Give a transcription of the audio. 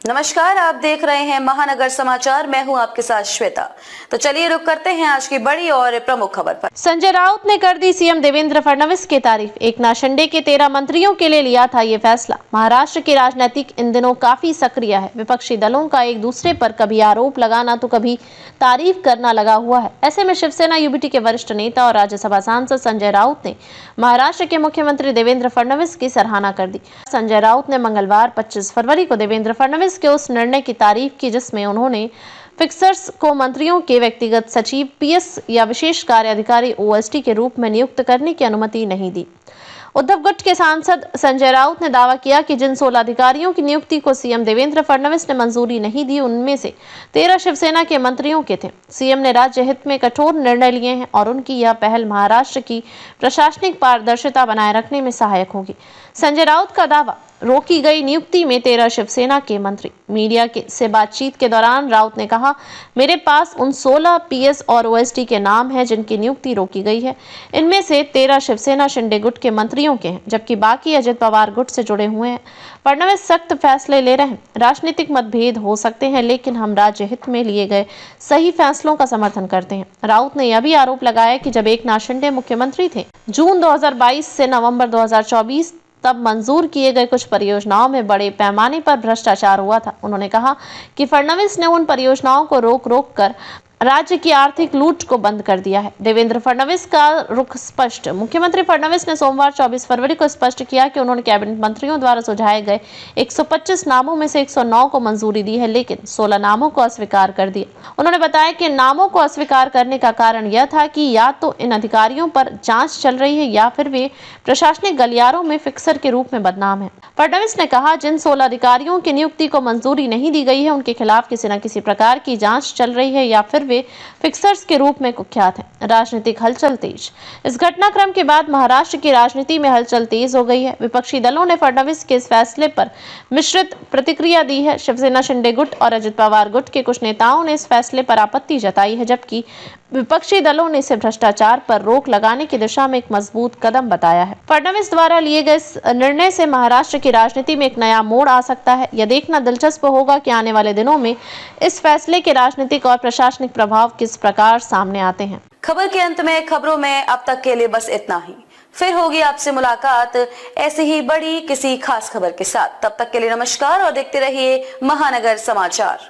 नमस्कार, आप देख रहे हैं महानगर समाचार। मैं हूं आपके साथ श्वेता। तो चलिए रुक करते हैं आज की बड़ी और प्रमुख खबर पर। संजय राउत ने कर दी सीएम देवेंद्र फडणवीस की तारीफ। एकनाथ शिंदे के 13 मंत्रियों के लिए लिया था ये फैसला। महाराष्ट्र की राजनीतिक इन दिनों काफी सक्रिय है। विपक्षी दलों का एक दूसरे पर कभी आरोप लगाना तो कभी तारीफ करना लगा हुआ है। ऐसे में शिवसेना यूबीटी के वरिष्ठ नेता और राज्यसभा सांसद संजय राउत ने महाराष्ट्र के मुख्यमंत्री देवेंद्र फडणवीस की सराहना कर दी। संजय राउत ने मंगलवार 25 फरवरी को देवेंद्र फडणवीस के उस निर्णय की तारीफ की जिसमें उन्होंने फिक्सर्स को मंत्रियों के व्यक्तिगत सचिव, पीएस या विशेष कार्य अधिकारी ओएसडी के रूप में नियुक्त करने की अनुमति नहीं दी। उद्धव गुट के सांसद संजय राउत ने दावा किया कि जिन 16 अधिकारियों की नियुक्ति को सीएम देवेंद्र फडणवीस ने मंजूरी नहीं दी, उनमें से 13 शिवसेना के मंत्रियों के थे। सीएम ने राज्य हित में कठोर निर्णय लिए हैं और उनकी यह पहल महाराष्ट्र की प्रशासनिक पारदर्शिता बनाए रखने में सहायक होगी। संजय राउत का दावा, रोकी गई नियुक्ति में 13 शिवसेना के मंत्री। मीडिया से बातचीत के दौरान राउत ने कहा, मेरे पास उन 16 पीएस और ओएसडी के नाम हैं जिनकी नियुक्ति रोकी गई है। इनमें से 13 शिवसेना शिंदे गुट के मंत्रियों के हैं, जबकि बाकी अजित पवार गुट से जुड़े हुए हैं। फडणवीस सख्त फैसले ले रहे हैं। राजनीतिक मतभेद हो सकते हैं, लेकिन हम राज्य हित में लिए गए सही फैसलों का समर्थन करते हैं। राउत ने यह भी आरोप लगाया कि जब एकनाथ शिंदे मुख्यमंत्री थे जून 2022 से नवंबर 2024 तब मंजूर किए गए कुछ परियोजनाओं में बड़े पैमाने पर भ्रष्टाचार हुआ था। उन्होंने कहा कि फडणवीस ने उन परियोजनाओं को रोक कर राज्य की आर्थिक लूट को बंद कर दिया है। देवेंद्र फडणवीस का रुख स्पष्ट। मुख्यमंत्री फडणवीस ने सोमवार 24 फरवरी को स्पष्ट किया कि उन्होंने कैबिनेट मंत्रियों द्वारा सुझाए गए 125 नामों में से 109 को मंजूरी दी है, लेकिन 16 नामों को अस्वीकार कर दिया। उन्होंने बताया कि नामों को अस्वीकार करने का कारण यह था कि या तो इन अधिकारियों पर जांच चल रही है या फिर वे प्रशासनिक गलियारों में फिक्सर के रूप में बदनाम है। फडणवीस ने कहा, जिन 16 अधिकारियों की नियुक्ति को मंजूरी नहीं दी गई है उनके खिलाफ किसी न किसी प्रकार की जांच चल रही है या फिर वे फिक्सर्स के रूप में कुख्यात हैं। राजनीतिक हलचल तेज। इस घटनाक्रम के बाद महाराष्ट्र की राजनीति में हलचल तेज हो गई है। विपक्षी दलों ने फडणवीस के इस फैसले पर मिश्रित प्रतिक्रिया दी है। शिवसेना शिंदे गुट और अजित पवार गुट के कुछ नेताओं ने इस फैसले पर आपत्ति जताई है, जबकि विपक्षी दलों ने इसे भ्रष्टाचार पर रोक लगाने की दिशा में एक मजबूत कदम बताया है। फडणवीस द्वारा लिए गए निर्णय से महाराष्ट्र की राजनीति में एक नया मोड़ आ सकता है। यह देखना दिलचस्प होगा कि आने वाले दिनों में इस फैसले के राजनीतिक और प्रशासनिक प्रभाव किस प्रकार सामने आते हैं। खबर के अंत में खबरों में अब तक के लिए बस इतना ही। फिर होगी आपसे मुलाकात ऐसी ही बड़ी किसी खास खबर के साथ। तब तक के लिए नमस्कार और देखते रहिए महानगर समाचार।